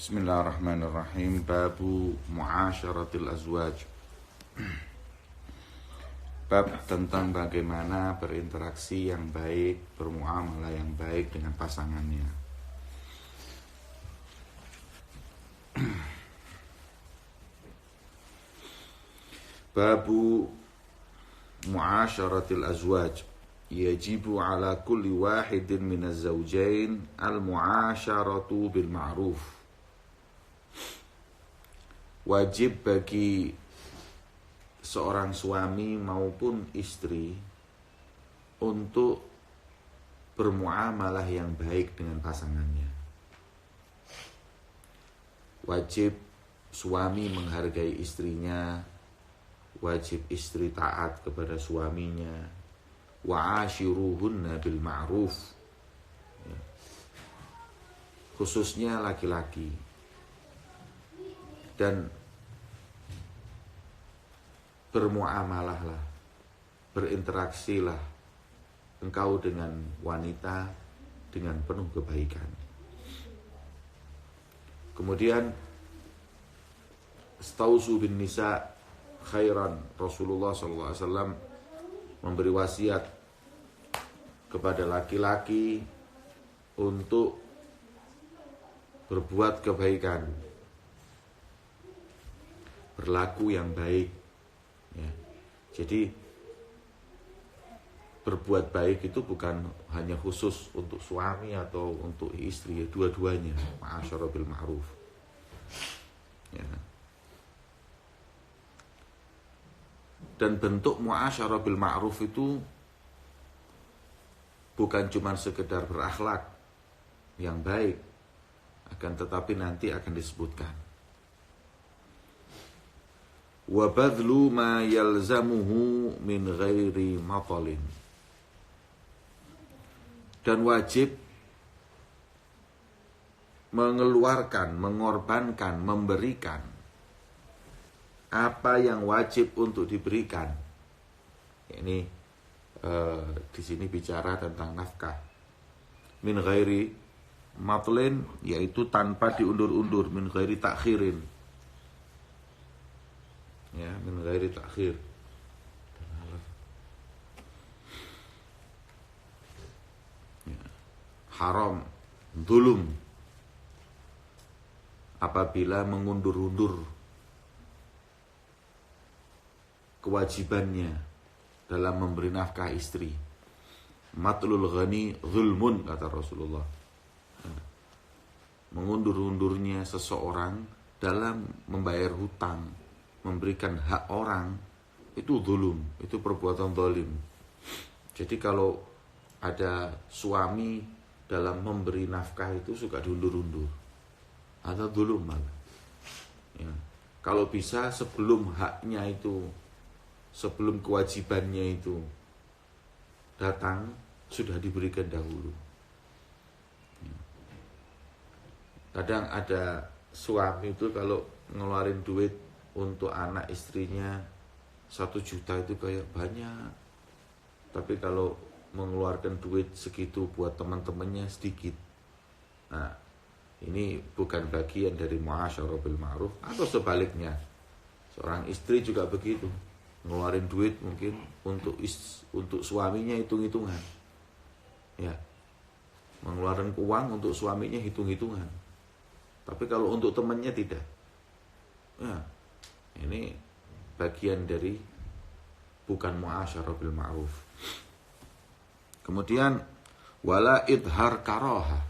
Bismillahirrahmanirrahim. Babu muasyaratil azwaj. Bab tentang bagaimana berinteraksi yang baik, bermuamalah yang baik dengan pasangannya. Babu muasyaratil azwaj. Yajibu ala kulli wahidin minaz zawjain al-muasyaratu bil ma'ruf. Wajib bagi seorang suami maupun istri untuk bermuamalah yang baik dengan pasangannya. Wajib suami menghargai istrinya, wajib istri taat kepada suaminya. Wa'ashiruhunna bil ma'ruf. Khususnya laki-laki. Dan bermuamalahlah, berinteraksilah engkau dengan wanita dengan penuh kebaikan. Kemudian Stausu bin nisa khairan. Rasulullah SAW memberi wasiat kepada laki-laki untuk berbuat kebaikan, berlaku yang baik, ya. Jadi berbuat baik itu bukan hanya khusus untuk suami atau untuk istri, ya, dua-duanya. Ma'asyara bil ma'ruf, ya. Dan bentuk mu'asyara bil ma'ruf itu bukan cuma sekedar berakhlak yang baik, akan tetapi nanti akan disebutkan wa badlu ma yalzamuhu min ghairi matalin, dan wajib mengeluarkan, mengorbankan, memberikan apa yang wajib untuk diberikan. Ini di sini bicara tentang nafkah. Min ghairi matlin, yaitu tanpa diundur-undur. Min ghairi takhirin, ya, min ghairi takhir. Ya. Haram, zulum, apabila mengundur-undur kewajibannya dalam memberi nafkah istri. Matlul ghani zulmun, kata Rasulullah. Mengundur-undurnya seseorang dalam membayar hutang, memberikan hak orang, itu zulum, itu perbuatan zalim. Jadi kalau ada suami dalam memberi nafkah itu suka diundur-undur, ada zulum malah, ya. Kalau bisa sebelum haknya itu, sebelum kewajibannya itu datang, sudah diberikan dahulu. Kadang ada suami itu kalau ngeluarin duit untuk anak istrinya 1 juta itu kayak banyak, tapi kalau mengeluarkan duit segitu buat teman-temannya sedikit. Nah, ini bukan bagian dari muasyarah bil ma'ruf. Atau sebaliknya, seorang istri juga begitu, ngeluarin duit mungkin untuk suaminya hitung-hitungan, ya, mengeluarkan uang untuk suaminya hitung-hitungan. Tapi kalau untuk temannya tidak, ya, ini bagian dari bukan muasyarah bil ma'ruf. Kemudian wala idhar karaha.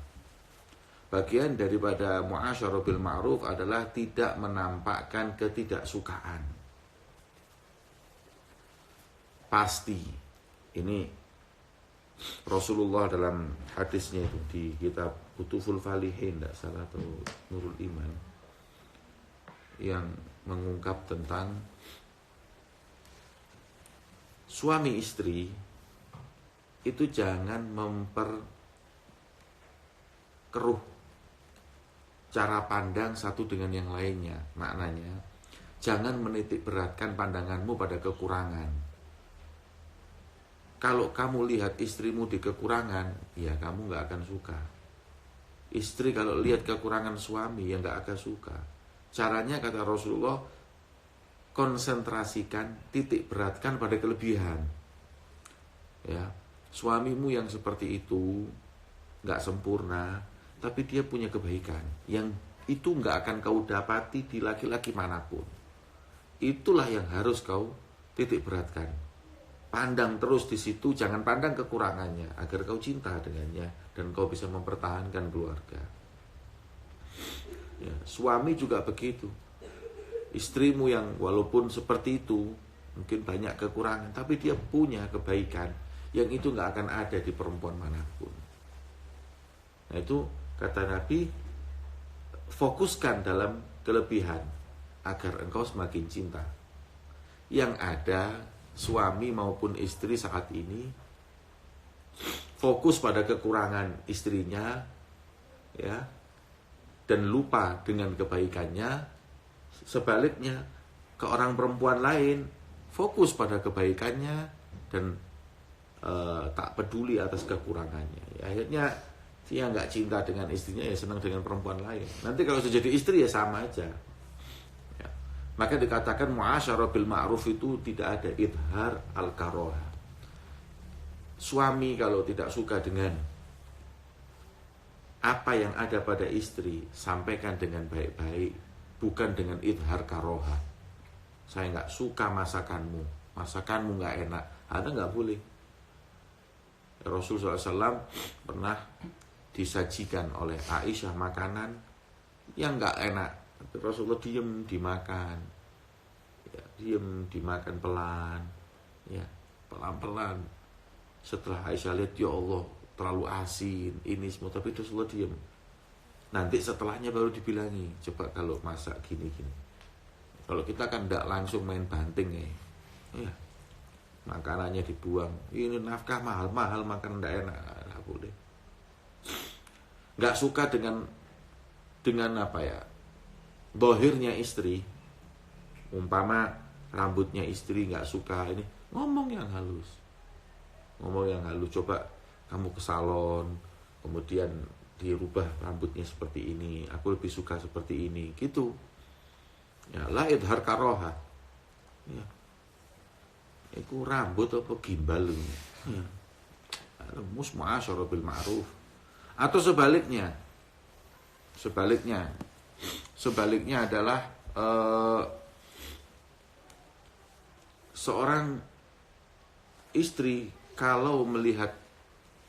Bagian daripada muasyarah bil ma'ruf adalah tidak menampakkan ketidaksukaan. Pasti. Ini Rasulullah dalam hadisnya itu di kitab Kutuful Falihin, tidak salah, atau Nurul Iman, yang mengungkap tentang suami istri itu jangan memperkeruh cara pandang satu dengan yang lainnya. Maknanya, jangan menitik beratkan pandanganmu pada kekurangan. Kalau kamu lihat istrimu di kekurangan, ya kamu gak akan suka. Istri kalau lihat kekurangan suami yang gak akan suka. Caranya kata Rasulullah, konsentrasikan, titik beratkan pada kelebihan. Ya, suamimu yang seperti itu gak sempurna, tapi dia punya kebaikan yang itu gak akan kau dapati di laki-laki manapun. Itulah yang harus kau titik beratkan. Pandang terus di situ, jangan pandang kekurangannya, agar kau cinta dengannya dan kau bisa mempertahankan keluarga. Ya, suami juga begitu. Istrimu yang walaupun seperti itu, mungkin banyak kekurangan, tapi dia punya kebaikan yang itu nggak akan ada di perempuan manapun. Nah itu kata Nabi, fokuskan dalam kelebihan agar engkau semakin cinta. Yang ada suami maupun istri saat ini fokus pada kekurangan istrinya, ya, dan lupa dengan kebaikannya. Sebaliknya, ke orang perempuan lain fokus pada kebaikannya dan tak peduli atas kekurangannya. Ya, akhirnya dia nggak cinta dengan istrinya, ya senang dengan perempuan lain. Nanti kalau sudah jadi istri ya sama aja. Ya. Maka dikatakan mu'asyarah bil ma'ruf itu tidak ada idhar al-karoha. Suami kalau tidak suka dengan apa yang ada pada istri, sampaikan dengan baik-baik, bukan dengan idhar karoha. Saya nggak suka masakanmu nggak enak, Anda nggak boleh. Rasulullah SAW pernah disajikan oleh Aisyah makanan yang nggak enak, Rasulullah diem dimakan, ya, diem dimakan pelan, ya, pelan-pelan. Setelah Aisyah lihat, ya Allah terlalu asin ini semua, tapi Rasulullah diem. Nanti setelahnya baru dibilangi, coba kalau masak gini-gini. Kalau kita kan tidak langsung main banting ya, makanannya dibuang. Ini nafkah mahal-mahal, makan tidak enak, nggak boleh. Nggak suka dengan apa ya, dohirnya istri. Umpama rambutnya istri nggak suka, ini ngomong yang halus. Coba kamu ke salon, kemudian dirubah rambutnya seperti ini, aku lebih suka seperti ini, gitu. Ya, la idhar karoha. Ya. Itu rambut apa gimbal lu. Ya. Mus ma'asyara bil ma'ruf. Atau sebaliknya adalah seorang istri kalau melihat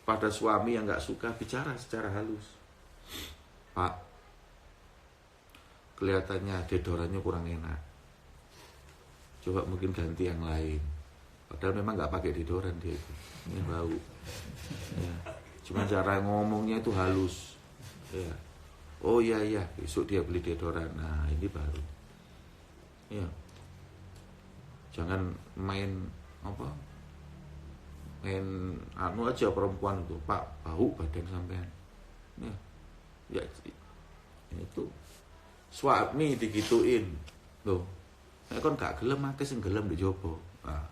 pada suami yang nggak suka, bicara secara halus. Pak, kelihatannya deodorannya kurang enak, coba mungkin ganti yang lain. Padahal memang nggak pakai deodoran dia itu, ini bau. Ya. Cuma cara ngomongnya itu halus. Ya. Oh iya, besok dia beli deodoran. Nah ini baru. Ya. Jangan main aja perempuan itu, Pak, bau badan sampean. Ya itu suami digituin loh. Nek kon gak gelem akeh sing gelem di jopo. Nah.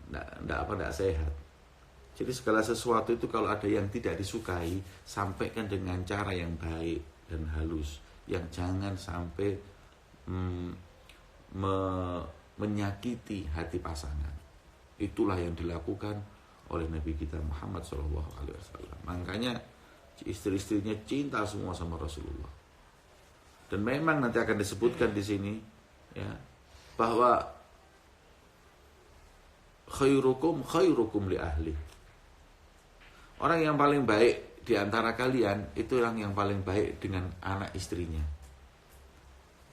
Ndak sehat. Jadi segala sesuatu itu kalau ada yang tidak disukai, sampaikan dengan cara yang baik dan halus, yang jangan sampai menyakiti hati pasangan. Itulah yang dilakukan oleh Nabi kita Muhammad SAW. Makanya istri-istrinya cinta semua sama Rasulullah. Dan memang nanti akan disebutkan di sini, ya, bahwa khairukum li ahli. Orang yang paling baik di antara kalian itu orang yang paling baik dengan anak istrinya.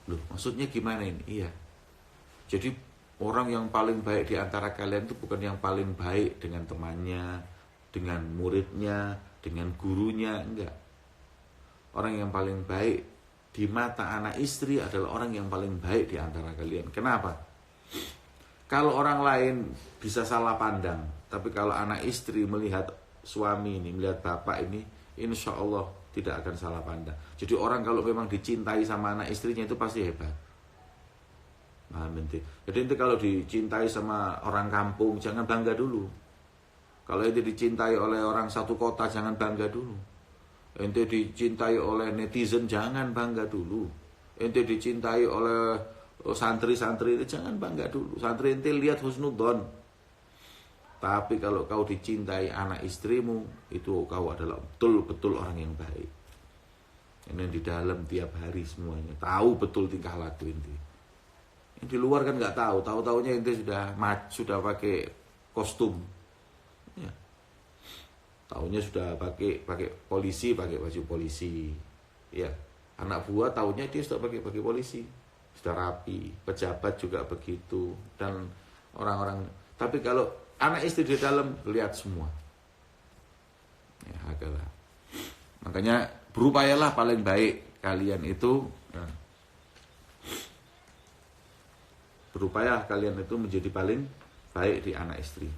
Loh, maksudnya gimana ini? Iya. Jadi orang yang paling baik di antara kalian itu bukan yang paling baik dengan temannya, dengan muridnya, dengan gurunya, enggak. Orang yang paling baik di mata anak istri adalah orang yang paling baik di antara kalian. Kenapa? Kalau orang lain bisa salah pandang, tapi kalau anak istri melihat suami ini, melihat bapak ini, insya Allah tidak akan salah pandang. Jadi orang kalau memang dicintai sama anak istrinya itu pasti hebat. Nah, jadi itu kalau dicintai sama orang kampung, jangan bangga dulu. Kalau ente dicintai oleh orang satu kota, jangan bangga dulu. Ente dicintai oleh netizen, jangan bangga dulu. Ente dicintai oleh santri-santri itu, jangan bangga dulu. Santri ente lihat husnudzon. Tapi kalau kau dicintai anak istrimu, itu kau adalah betul-betul orang yang baik. Ini di dalam tiap hari semuanya tahu betul tingkah laku ente. Yang di luar kan nggak tahu. Tahu-taunya ente sudah pakai kostum. Ya. Tahunya sudah pakai polisi, pakai baju polisi. Ya. Anak buah tahunya dia sudah pakai polisi. Sudah rapi. Pejabat juga begitu. Dan orang-orang. Tapi kalau anak istri di dalam, lihat semua. Ya, agaklah. Makanya berupayalah paling baik kalian itu. Ya. Berupaya kalian itu menjadi paling baik di anak istri.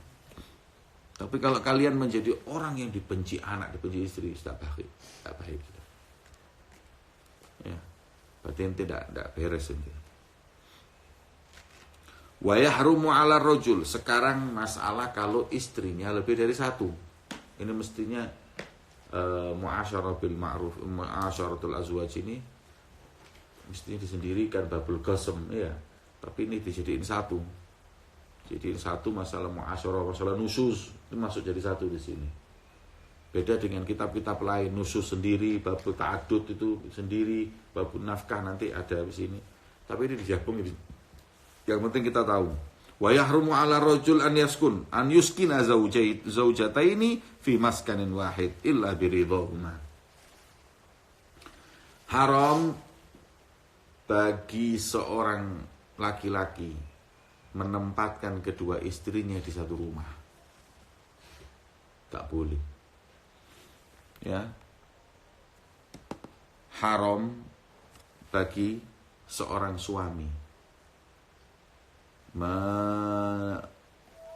Tapi kalau kalian menjadi orang yang dibenci anak, dibenci istri, tidak baik. Tidak baik. Ya. Berarti tidak beres ini. Wa yahrumu 'ala rajul. Sekarang masalah kalau istrinya lebih dari satu. Ini mestinya muasyarah bil ma'ruf, muasyaratul azwaj ini mestinya disendirikan babul qasam ya. Tapi ini dijadiin satu. Jadi satu masalah muasyarah, masalah nusus itu masuk jadi satu di sini. Beda dengan kitab-kitab lain, nusus sendiri, babul ta'addud itu sendiri, babul nafkah nanti ada di sini. Tapi ini digabung ini. Yang penting kita tahu. Wa yahrumu 'ala rajul an yuskina zaujataini fi maskanin wahid illa biridhahuma. Haram bagi seorang laki-laki menempatkan kedua istrinya di satu rumah. Tak boleh. Ya. Haram bagi seorang suami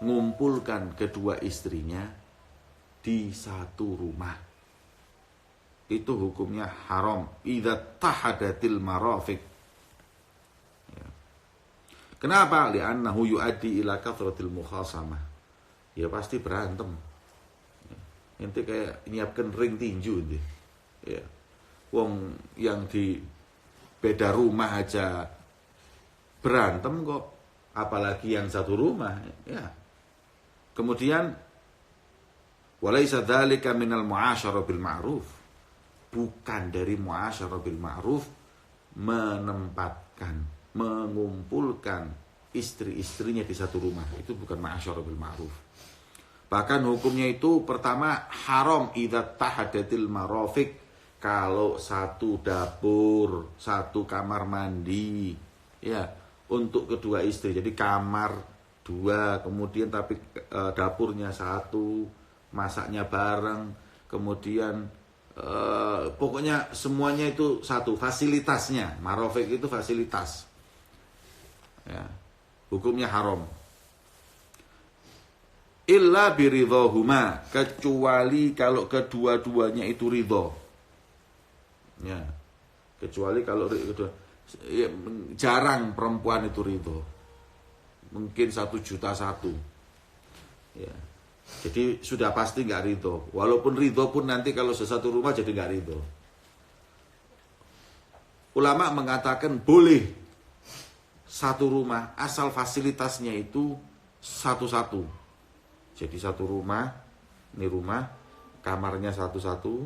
mengumpulkan kedua istrinya di satu rumah. Itu hukumnya haram. Idza tahadatil marafiq. Kenapa? Li'annahu yu'addi ila kathratil mukhasamah. Ya pasti berantem. Ente kayak nyiapkan ring tinju ente. Ya. Wong yang di beda rumah aja berantem kok, apalagi yang satu rumah, ya. Kemudian walaisa dzalika minal mu'asyarah bil ma'ruf. Bukan dari mu'asyarah bil ma'ruf mengumpulkan istri-istrinya di satu rumah. Itu bukan ma'asyarah bil ma'ruf. Bahkan hukumnya itu pertama haram idza tahadatil marafiq, kalau satu dapur, satu kamar mandi, ya, untuk kedua istri. Jadi kamar dua, kemudian tapi dapurnya satu, masaknya bareng, kemudian pokoknya semuanya itu satu, fasilitasnya. Marafiq itu fasilitas. Ya, hukumnya haram. Illa biridhahuma, kecuali kalau kedua-duanya itu ridho. Ya, kecuali kalau kedua, ya, jarang perempuan itu ridho. Mungkin 1 juta satu. Ya, jadi sudah pasti nggak ridho. Walaupun ridho pun nanti kalau sesatu rumah jadi nggak ridho. Ulama mengatakan boleh satu rumah asal fasilitasnya itu satu-satu. Jadi satu rumah, ini rumah, kamarnya satu-satu,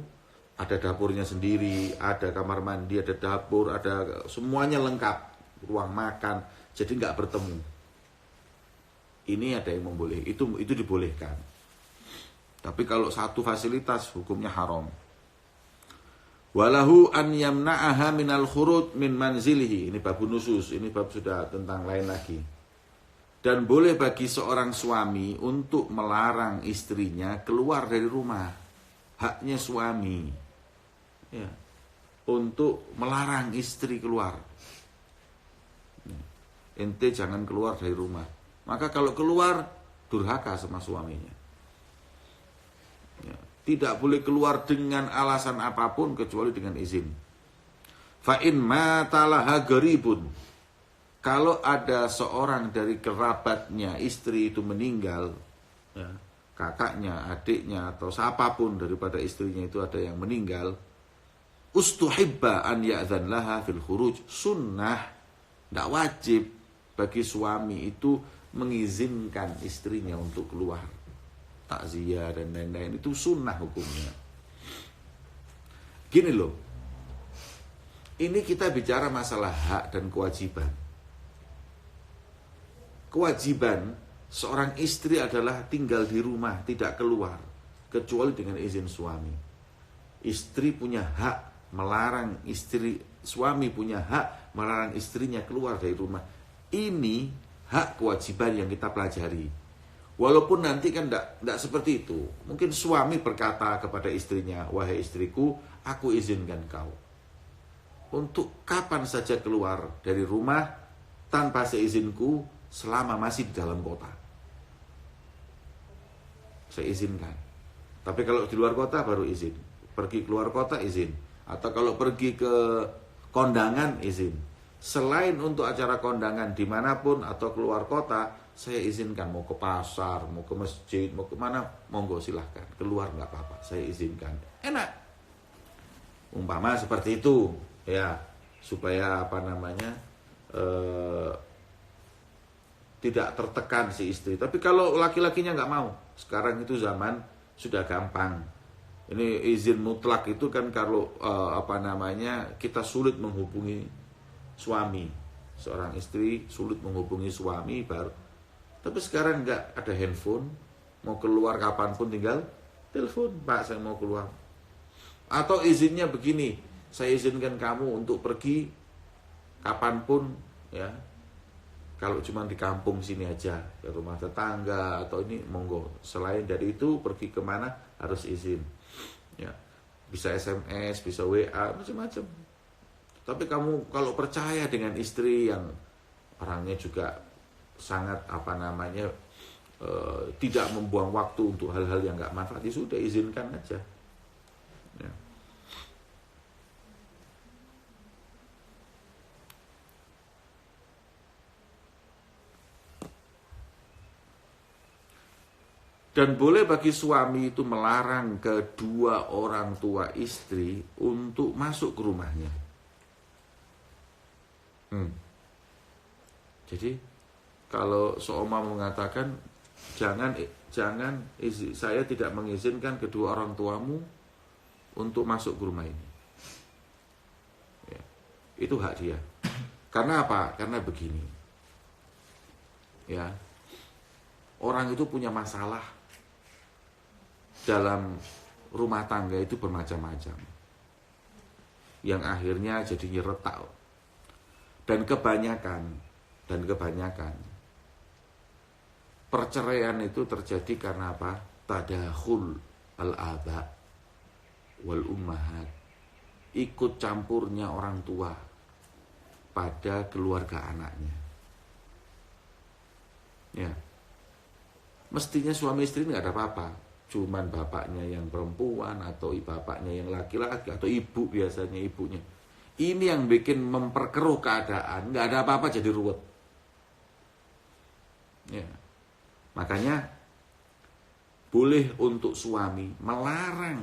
ada dapurnya sendiri, ada kamar mandi, ada dapur, ada semuanya lengkap, ruang makan, jadi nggak bertemu. Ini ada yang memboleh, itu dibolehkan. Tapi kalau satu fasilitas hukumnya haram. Walahu an yamna'aha minal khuruj min manzilihi. Ini bab nusus, ini bab sudah tentang lain lagi. Dan boleh bagi seorang suami untuk melarang istrinya keluar dari rumah. Haknya suami. Ya. Untuk melarang istri keluar. Ente jangan keluar dari rumah. Maka kalau keluar, durhaka sama suaminya. Ya. Tidak boleh keluar dengan alasan apapun kecuali dengan izin. Fa'in matalaha garibun. Kalau ada seorang dari kerabatnya istri itu meninggal, ya, kakaknya, adiknya, atau siapapun daripada istrinya itu ada yang meninggal, ustuhibba an ya'zan laha fil khuruj, sunnah, tidak wajib bagi suami itu mengizinkan istrinya untuk keluar takziah dan lain-lain, itu sunnah hukumnya. Gini loh, ini kita bicara masalah hak dan kewajiban. Kewajiban seorang istri adalah tinggal di rumah, tidak keluar kecuali dengan izin suami. Istri punya hak melarang suami punya hak melarang istrinya keluar dari rumah. Ini hak kewajiban yang kita pelajari. Walaupun nanti kan tidak seperti itu. Mungkin suami berkata kepada istrinya, wahai istriku, aku izinkan kau untuk kapan saja keluar dari rumah tanpa seizinku selama masih di dalam kota. Saya izinkan. Tapi kalau di luar kota baru izin. Pergi keluar kota izin. Atau kalau pergi ke kondangan izin. Selain untuk acara kondangan dimanapun atau keluar kota, saya izinkan. Mau ke pasar, mau ke masjid, mau kemana, monggo silahkan. Keluar nggak apa-apa, saya izinkan. Enak. Umpama seperti itu, ya, supaya tidak tertekan si istri. Tapi kalau laki-lakinya nggak mau, sekarang itu zaman sudah gampang. Ini izin mutlak itu kan kalau kita sulit menghubungi suami, seorang istri sulit menghubungi suami baru. Tapi sekarang nggak ada handphone, mau keluar kapanpun tinggal telepon, Pak saya mau keluar. Atau izinnya begini, saya izinkan kamu untuk pergi kapanpun, ya. Kalau cuma di kampung sini aja, ke rumah tetangga atau ini monggo. Selain dari itu pergi kemana harus izin. Ya, bisa SMS, bisa WA, macam-macam. Tapi kamu kalau percaya dengan istri yang orangnya juga sangat tidak membuang waktu untuk hal-hal yang nggak manfaat, ya sudah izinkan aja. Ya. Dan boleh bagi suami itu melarang kedua orang tua istri untuk masuk ke rumahnya. Jadi kalau seumam mengatakan jangan saya tidak mengizinkan kedua orang tuamu untuk masuk ke rumah ini. Ya, itu hak dia. Karena apa? Karena begini. Ya. Orang itu punya masalah dalam rumah tangga itu bermacam-macam, yang akhirnya jadinya retak. Dan kebanyakan perceraian itu terjadi karena apa? Tadakhul al-aba wal ummahat, ikut campurnya orang tua pada keluarga anaknya. Ya, mestinya suami istri nggak ada apa-apa, cuman bapaknya yang perempuan atau bapaknya yang laki-laki atau ibu, biasanya ibunya. Ini yang bikin memperkeruh keadaan, nggak ada apa-apa jadi ruwet. Ya. Makanya boleh untuk suami melarang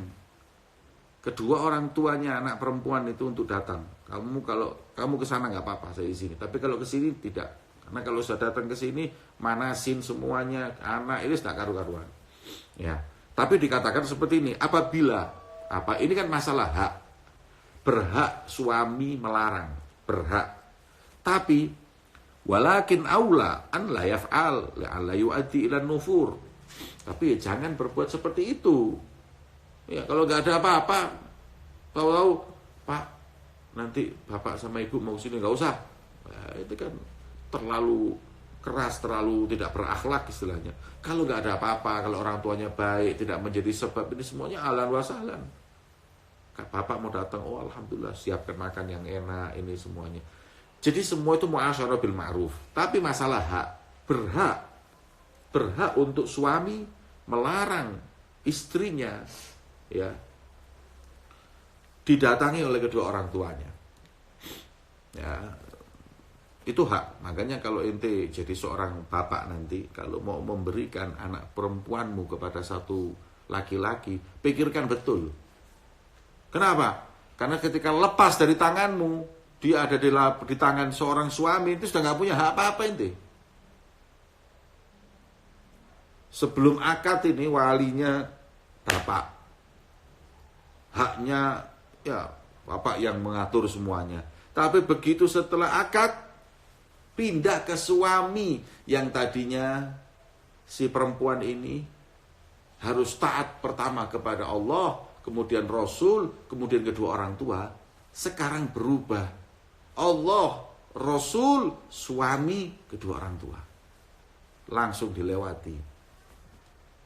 kedua orang tuanya anak perempuan itu untuk datang. Kalau kamu ke sana nggak apa-apa, saya izini. Tapi kalau ke sini tidak. Karena kalau sudah datang ke sini manasin semuanya, anak ini sudah karu-karuan. Ya. Tapi dikatakan seperti ini, apabila ini kan masalah hak. Berhak suami melarang, berhak. Tapi walakin aula an la yaf'al la yu'addi ila nufur. Tapi jangan berbuat seperti itu. Ya, kalau nggak ada apa-apa, tahu-tahu, Pak, nanti bapak sama ibu mau sini, nggak usah. Nah, itu kan terlalu keras, terlalu tidak berakhlak istilahnya. Kalau nggak ada apa-apa, kalau orang tuanya baik, tidak menjadi sebab, ini semuanya ahlan wa sahlan. Bapak mau datang, oh alhamdulillah, siapkan makan yang enak, ini semuanya. Jadi semua itu mu'asyarah bil ma'ruf. Tapi masalah hak, berhak untuk suami melarang istrinya, ya, didatangi oleh kedua orang tuanya. Ya, Itu hak. Makanya kalau ente jadi seorang bapak nanti, kalau mau memberikan anak perempuanmu kepada satu laki-laki, pikirkan betul. Kenapa? Karena ketika lepas dari tanganmu, dia ada di tangan seorang suami, itu sudah nggak punya hak apa-apa ente. Sebelum akad ini walinya bapak. Haknya ya bapak yang mengatur semuanya. Tapi begitu setelah akad, pindah ke suami yang tadinya si perempuan ini harus taat pertama kepada Allah, kemudian Rasul, kemudian kedua orang tua. Sekarang berubah. Allah, Rasul, suami, kedua orang tua. Langsung dilewati.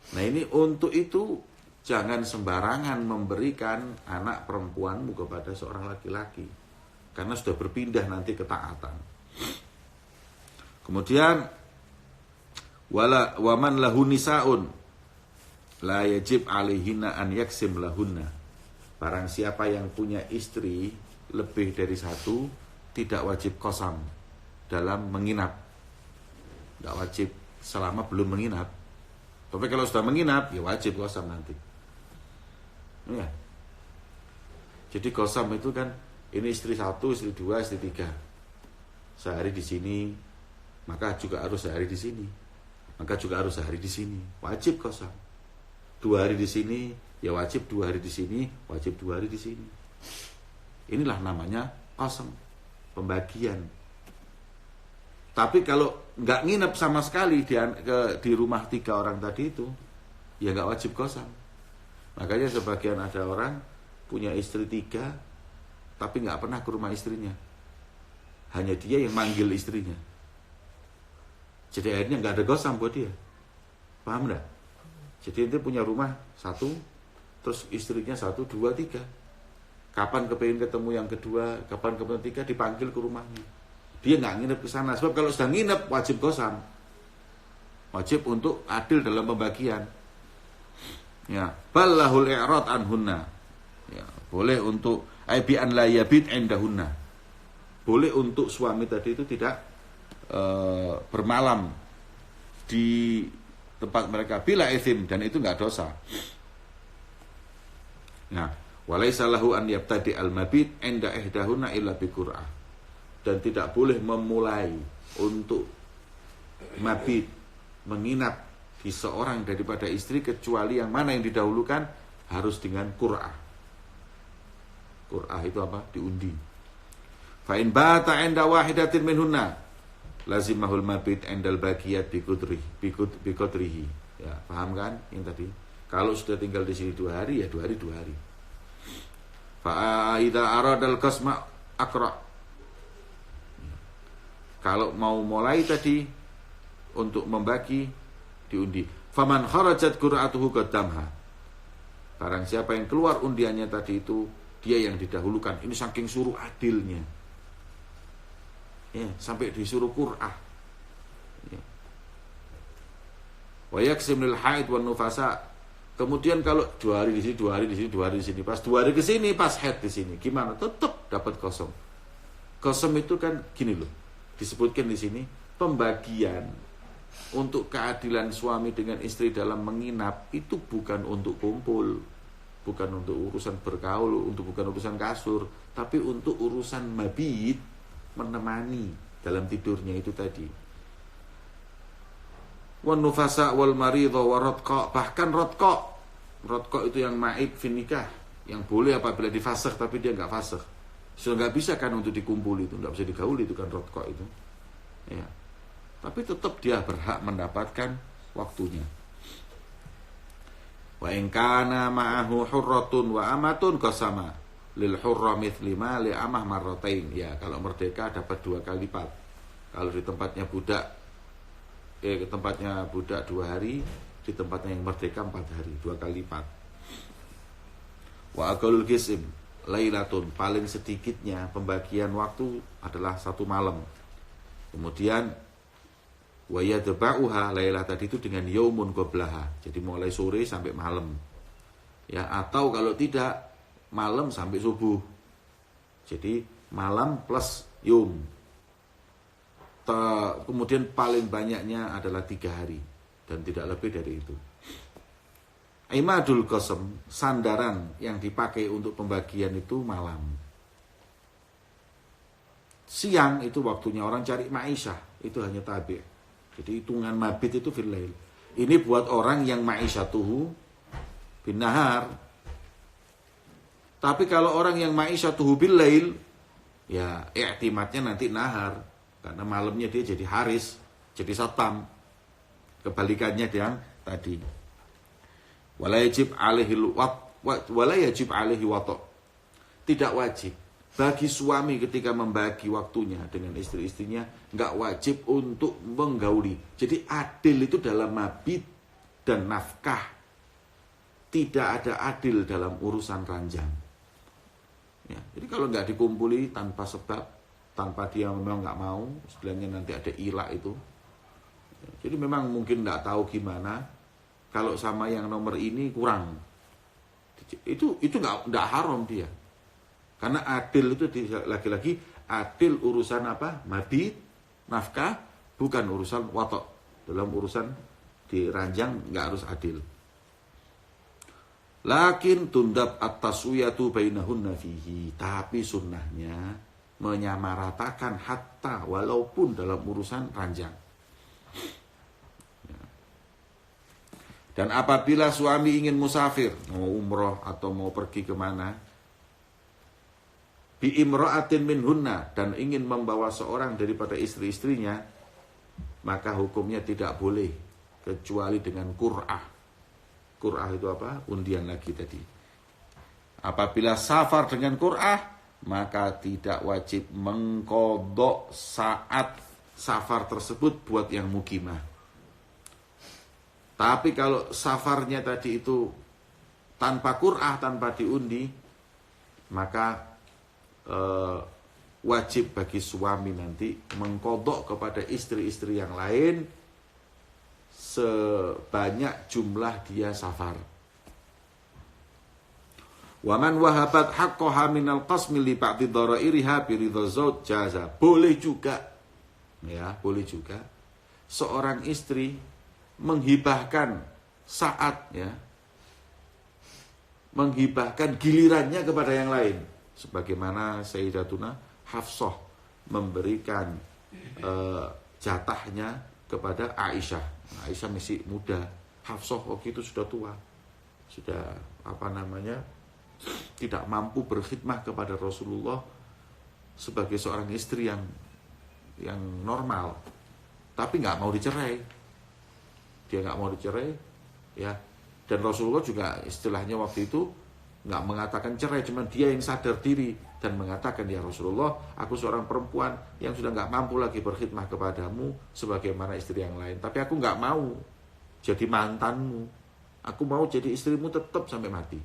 Nah ini untuk itu jangan sembarangan memberikan anak perempuanmu kepada seorang laki-laki. Karena sudah berpindah nanti ketaatan. Kemudian waman lahu nisaun la yajib alaihinna an yaksim lahunna. Barang siapa yang punya istri lebih dari satu, tidak wajib qasam dalam menginap. Tidak wajib selama belum menginap. Tapi kalau sudah menginap, ya wajib qasam nanti. Ya. Jadi qasam itu kan ini istri 1, istri 2, istri 3. Sehari di sini, maka juga harus sehari di sini. Maka juga harus sehari di sini. Wajib qasam. 2 hari di sini, ya wajib 2 hari di sini, wajib 2 hari di sini. Inilah namanya qasam, pembagian. Tapi kalau nggak nginep sama sekali di rumah 3 orang tadi itu, ya nggak wajib qasam. Makanya sebagian ada orang punya istri 3, tapi nggak pernah ke rumah istrinya. Hanya dia yang manggil istrinya. Jadi akhirnya nggak ada qasam buat dia. Paham nggak? Jadi ente punya rumah 1, terus istrinya 1, 2, 3. Kapan kepengin ketemu yang kedua, kapan ketemu 3, dipanggil ke rumahnya. Dia nggak nginep ke sana. Sebab kalau sudah nginep wajib qasam. Wajib untuk adil dalam pembagian. Ya, ballahul i'rad anhunna. Ya, boleh untuk aibi an la yabit indahunna. Boleh untuk suami tadi itu tidak bermalam di tempat mereka bila izin, dan itu nggak dosa. Nah, walaisa lahu an yabtadi al-mabit inda ihdahunna illa bi qur'ah. Dan tidak boleh memulai untuk mabit, menginap di seorang daripada istri kecuali yang mana yang didahulukan harus dengan qur'ah. Qur'ah itu apa? Diundi. Fa in bata 'inda wahidatin minhunna lazimahul mabit 'indal baqiyat bi qadrihi. Ya, paham kan yang tadi? Kalau sudah tinggal di sini 2 hari, ya 2 hari 2 hari. Fa idza aradal qasma aqra. Kalau mau mulai tadi untuk membagi, diundi. Faman kharajat qur'atuhu qaddamha. Barang siapa yang keluar undiannya tadi itu, dia yang didahulukan. Ini saking suruh adilnya. Ya, sampai disuruh qur'ah. Ya. Wa yaksim lil haid wan nufasa. Kemudian kalau 2 hari di sini, 2 hari di sini, 2 hari di sini, pas 2 hari ke sini, pas haid di sini, gimana? Tetap dapat qasam. Qasam itu kan gini loh. Disebutkan di sini pembagian untuk keadilan suami dengan istri dalam menginap itu bukan untuk kumpul, bukan untuk urusan bergaul, bukan urusan kasur, tapi untuk urusan mabit, menemani dalam tidurnya itu tadi. Wan nufasa wal maridha wa radqa, bahkan radqa itu yang maib fin nikah, yang boleh apabila difasakh tapi dia enggak fasakh. Sudah nggak bisa kan untuk dikumpul itu, nggak bisa digauli itu kan radqa itu, ya. Tapi tetap dia berhak mendapatkan waktunya. Wa in kana ma'ahu hurratun wa amatun qasama lil hurra mithli ma li amah marratain. Ya, kalau merdeka dapat 2 kali lipat. Kalau di tempatnya budak ke tempatnya budak 2 hari, di tempatnya yang merdeka 4 hari, 2 kali lipat. Wa aqallul qisim lailatun, paling sedikitnya pembagian waktu adalah 1 malam. Kemudian wa yadba'uha, lailah tadi itu dengan yaumun qablaha. Jadi mulai sore sampai malam. Ya, atau kalau tidak malam sampai subuh. Jadi malam plus yaum. Kemudian paling banyaknya adalah 3 hari dan tidak lebih dari itu. Imadul qasam, sandaran yang dipakai untuk pembagian itu malam. Siang itu waktunya orang cari ma'isyah, itu hanya tabi'. Jadi hitungan mabit itu fil lail. Ini buat orang yang ma'isyatuhu bin nahar. Tapi kalau orang yang ma'isyatuhu bil lail, ya i'timadnya nanti nahar, karena malamnya dia jadi haris, jadi satam. Kebalikannya yang tadi. Wala yajib alaihi wato. Tidak wajib bagi suami ketika membagi waktunya dengan istri-istrinya, enggak wajib untuk menggauli. Jadi adil itu dalam mabit dan nafkah. Tidak ada adil dalam urusan ranjang. Ya, jadi kalau enggak dikumpuli tanpa sebab, tanpa dia memang enggak mau, istilahnya nanti ada ilah itu. Ya, jadi memang mungkin enggak tahu gimana. Kalau sama yang nomor ini kurang, itu nggak haram dia, karena adil itu lagi-lagi adil urusan apa? Mabit, nafkah, bukan urusan watok. Dalam urusan diranjang nggak harus adil. Lakin tundab at-taswiyatu bainahunna fihi, tapi sunnahnya menyamaratakan hatta walaupun dalam urusan ranjang. Dan apabila suami ingin musafir, mau umroh atau mau pergi kemana, bi imra'atin minhunna, dan ingin membawa seorang daripada istri-istrinya, maka hukumnya tidak boleh kecuali dengan qur'ah. Qur'ah itu apa? Undian lagi tadi. Apabila safar dengan qur'ah, maka tidak wajib mengqadha saat safar tersebut buat yang mukimah. Tapi kalau safarnya tadi itu tanpa qur'ah, tanpa diundi, maka wajib bagi suami nanti mengqadha kepada istri-istri yang lain sebanyak jumlah dia safar. Wa man wahabat haqqaha minal qasmi li ba'di dharairiha bi ridha zauj jaza. Boleh juga, ya, boleh juga seorang istri menghibahkan saat, ya, menghibahkan gilirannya kepada yang lain, sebagaimana Sayyidatuna Hafsah memberikan jatahnya kepada Aisyah. Aisyah masih muda, Hafsah waktu itu sudah tua, sudah tidak mampu berkhidmah kepada Rasulullah sebagai seorang istri yang normal, tapi nggak mau dicerai. Dia nggak mau dicerai, ya. Dan Rasulullah juga istilahnya waktu itu nggak mengatakan cerai, cuma dia yang sadar diri dan mengatakan, ya Rasulullah, aku seorang perempuan yang sudah nggak mampu lagi berkhidmah kepadamu sebagaimana istri yang lain. Tapi aku nggak mau jadi mantanmu, aku mau jadi istrimu tetap sampai mati.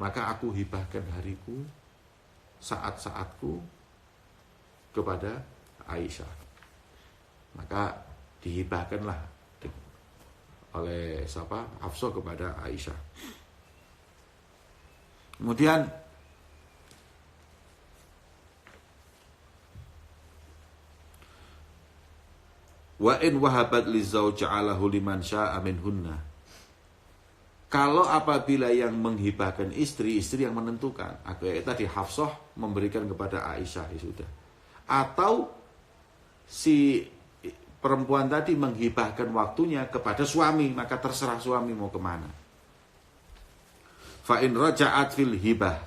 Maka aku hibahkan hariku, saat-saatku kepada Aisyah. Maka dihibahkanlah oleh Hafsah kepada Aisyah. Kemudian wa in wahabat li zauj 'alahu liman syaa minhunna. Kalau apabila yang menghibahkan istri yang menentukan, tadi Hafsah memberikan kepada Aisyah, ya sudah. Atau si perempuan tadi menghibahkan waktunya kepada suami, maka terserah suami mau kemana. Fa in raja'at fil hibah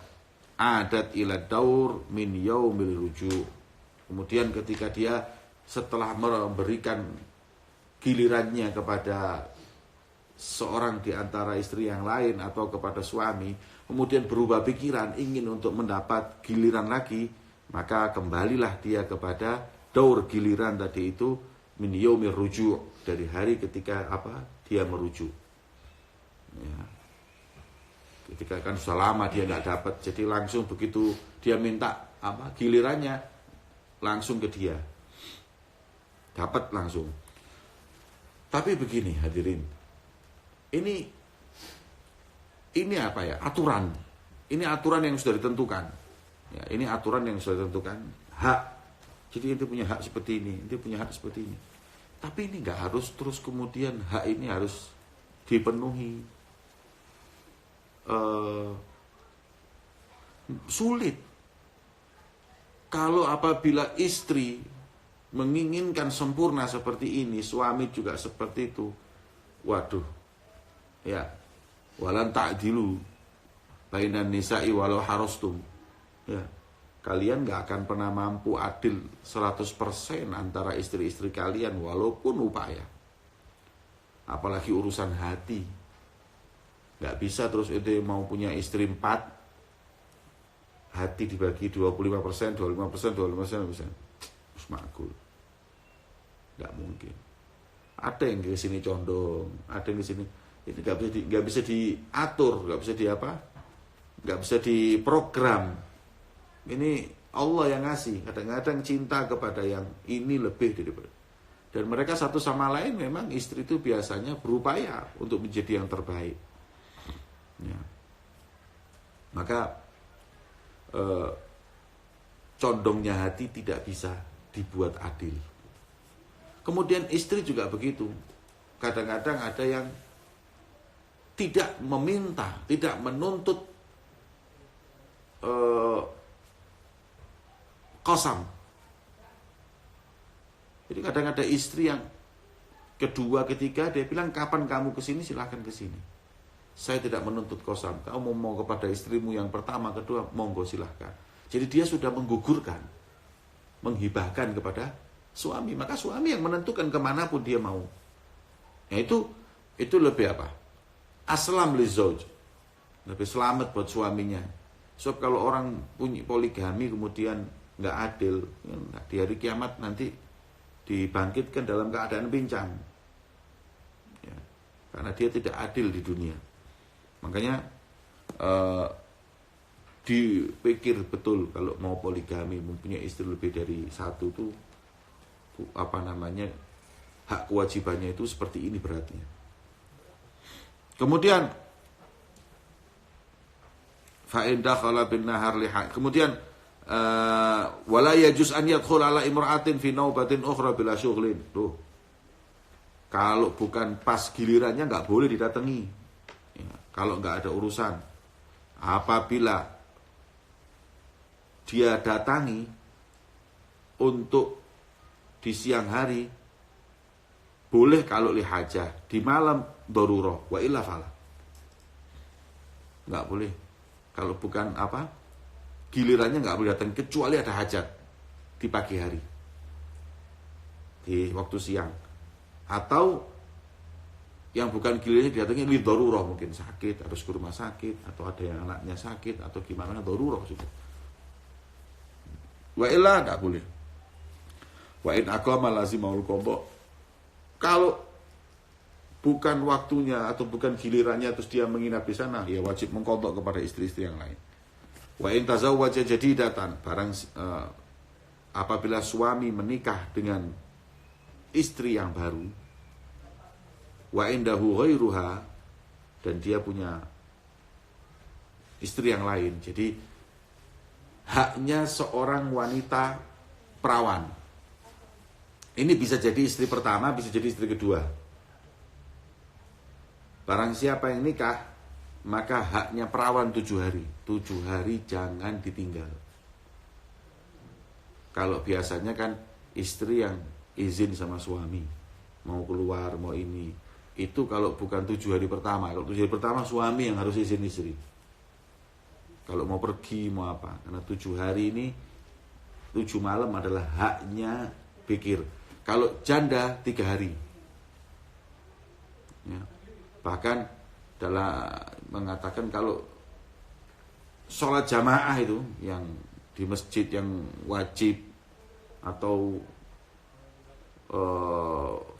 adat ila daur min yaumil ruju'. Kemudian ketika dia setelah memberikan gilirannya kepada seorang di antara istri yang lain atau kepada suami, kemudian berubah pikiran ingin untuk mendapat giliran lagi, maka kembalilah dia kepada daur giliran tadi itu, min yaumir ruju', dari hari ketika dia merujuk, ya. Ketika kan sudah lama dia nggak dapat, jadi langsung begitu dia minta gilirannya langsung ke dia, dapat langsung. Tapi begini hadirin, ini aturan, ini aturan yang sudah ditentukan, ya, ini aturan yang sudah ditentukan, hak Jadi ente punya hak seperti ini, ente punya hak seperti ini. Tapi ini nggak harus terus kemudian hak ini harus dipenuhi. Sulit. Kalau apabila istri menginginkan sempurna seperti ini, suami juga seperti itu. Waduh. Ya. Walan ta'dilu bainan nisa'i walau harastum. Ya. Kalian gak akan pernah mampu adil 100% antara istri-istri kalian walaupun upaya. Apalagi urusan hati. Gak bisa terus itu mau punya istri 4, hati dibagi 25%, 25%, 25%, bisa. Terus makul. Gak mungkin. Ada yang ke sini condong, ada yang ke sini. Ini gak bisa diatur, gak bisa gak bisa diprogram. Ini Allah yang ngasih. Kadang-kadang cinta kepada yang ini lebih daripada. Dan mereka satu sama lain memang istri itu biasanya berupaya untuk menjadi yang terbaik. Ya. Maka condongnya hati tidak bisa dibuat adil. Kemudian istri juga begitu. Kadang-kadang ada yang tidak meminta, tidak menuntut qasam. Jadi kadang ada istri yang kedua, ketiga dia bilang kapan kamu kesini silahkan kesini. Saya tidak menuntut qasam. Kamu mau kepada istrimu yang pertama, kedua, monggo silahkan. Jadi dia sudah menggugurkan, menghibahkan kepada suami. Maka suami yang menentukan kemanapun dia mau. Nah itu lebih apa? Aslam li zauj. Lebih selamat buat suaminya. Sebab kalau orang punya poligami kemudian nggak adil, di hari kiamat nanti dibangkitkan dalam keadaan pincang. Ya, karena dia tidak adil di dunia. Makanya dipikir betul kalau mau poligami, mempunyai istri lebih dari satu tuh hak kewajibannya itu seperti ini beratnya. Kemudian fa in dakhala bin nahar liha. Kemudian wala yajuz an yadkhul ala imra'atin fi naubatin ukhra bila syughlin. Tuh. Kalau bukan pas gilirannya enggak boleh didatangi. Ya, kalau enggak ada urusan. Apabila dia datangi untuk di siang hari boleh kalau lihajah, di malam darurah wa illa fala. Enggak boleh. Kalau bukan gilirannya enggak boleh datang kecuali ada hajat di pagi hari. Di waktu siang. Atau yang bukan gilirannya didatangi li darurah, mungkin sakit, harus ke rumah sakit, atau ada yang anaknya sakit atau gimana, darurah sudah. Wa illa enggak boleh. Wa in aqama lazimul qada. Kalau bukan waktunya atau bukan gilirannya terus dia menginap di sana, ya wajib mengqadha kepada istri-istri yang lain. Wa in tazawwaja jadidatan, apabila suami menikah dengan istri yang baru, wa indahu ghairuha, dan dia punya istri yang lain. Jadi haknya seorang wanita perawan. Ini bisa jadi istri pertama, bisa jadi istri kedua. Barang siapa yang nikah, maka haknya perawan 7 hari. 7 hari jangan ditinggal. Kalau biasanya kan istri yang izin sama suami, mau keluar, mau ini. Itu kalau bukan 7 hari pertama. Kalau 7 hari pertama suami yang harus izin istri. Kalau mau pergi, mau apa. Karena 7 hari ini, 7 malam adalah haknya bikir. Kalau janda 3 hari. Ya. Bahkan dalam mengatakan kalau sholat jamaah itu yang di masjid yang wajib atau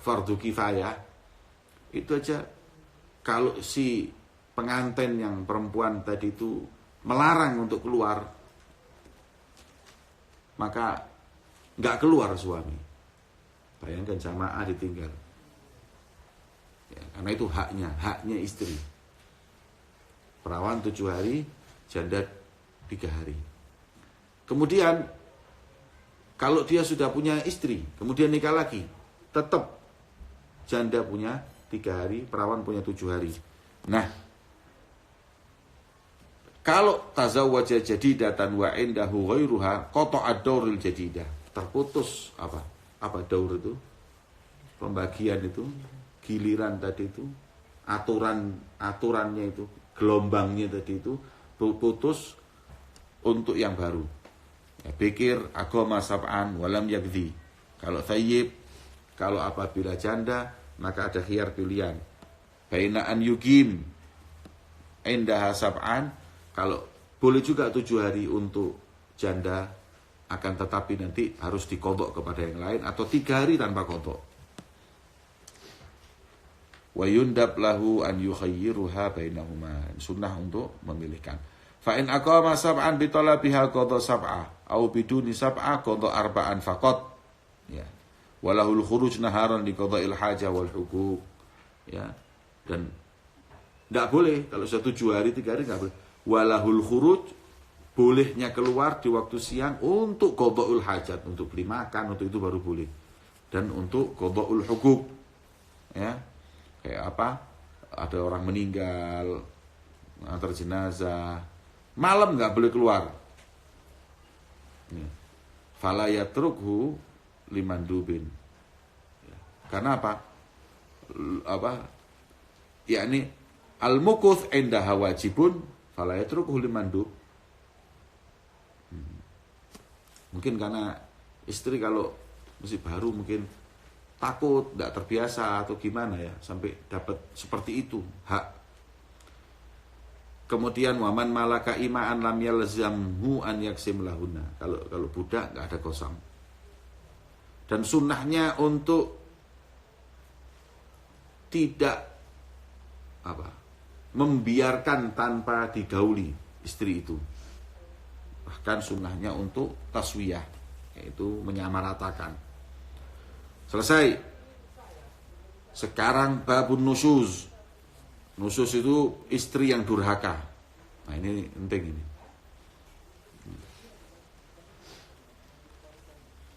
fardu kifayah, itu aja kalau si pengantin yang perempuan tadi itu melarang untuk keluar, maka nggak keluar suami. Bayangkan jamaah ditinggal. Ya, karena itu haknya istri. Perawan 7 hari, janda 3 hari. Kemudian Kalau dia sudah punya istri, kemudian nikah lagi, tetap janda punya 3 hari, perawan punya 7 hari. Nah, kalau tazawwaja jadidatan wa indahu ghairuha qata'a dauril jadidah. Terputus apa? Apa daur itu? Pembagian itu, giliran tadi itu, aturannya itu, gelombangnya tadi itu putus untuk yang baru. Ya, pikir agama sab'an walam yakdhi. Kalau thayyib, kalau apabila janda, maka ada khiyar pilihan. Baina an yugim indaha sab'an, kalau boleh juga 7 hari untuk janda, akan tetapi nanti harus dikodok kepada yang lain, atau 3 hari tanpa kodok. Wa yundab lahu an yukhayyiruha bainahuma. Sunnah untuk memilihkan. Fa in aqama sab'an bi talabiha qada sab'ah au biduni sab'ah qada arba'an faqat. Ya. Walahul khuruj naharan li qada'il hajah wal huquq. Ya. Dan enggak boleh kalau sudah 7 hari 3 hari enggak boleh. Walahul khuruj, bolehnya keluar di waktu siang untuk qada'ul hajat, untuk beli makan, untuk itu baru boleh. Dan untuk qada'ul huquq. Ya. Kayak apa? Ada orang meninggal, antar jenazah, malam nggak boleh keluar. Fala yatrukhu limandubin. Karena apa? Yakni al-mukuth indaha wajibun, fala yatrukhu limandub. Mungkin karena istri kalau masih baru mungkin takut, tidak terbiasa atau gimana ya, sampai dapat seperti itu hak. Kemudian waman malaka imaan lam yalzamhu an yaksim lahuna. Kalau budak nggak ada kosong. Dan sunnahnya untuk tidak membiarkan tanpa digauli istri itu. Bahkan sunnahnya untuk taswiyah, yaitu menyamaratakan. Selesai. Sekarang babun nusuz. Nusus itu istri yang durhaka. Nah ini penting ini.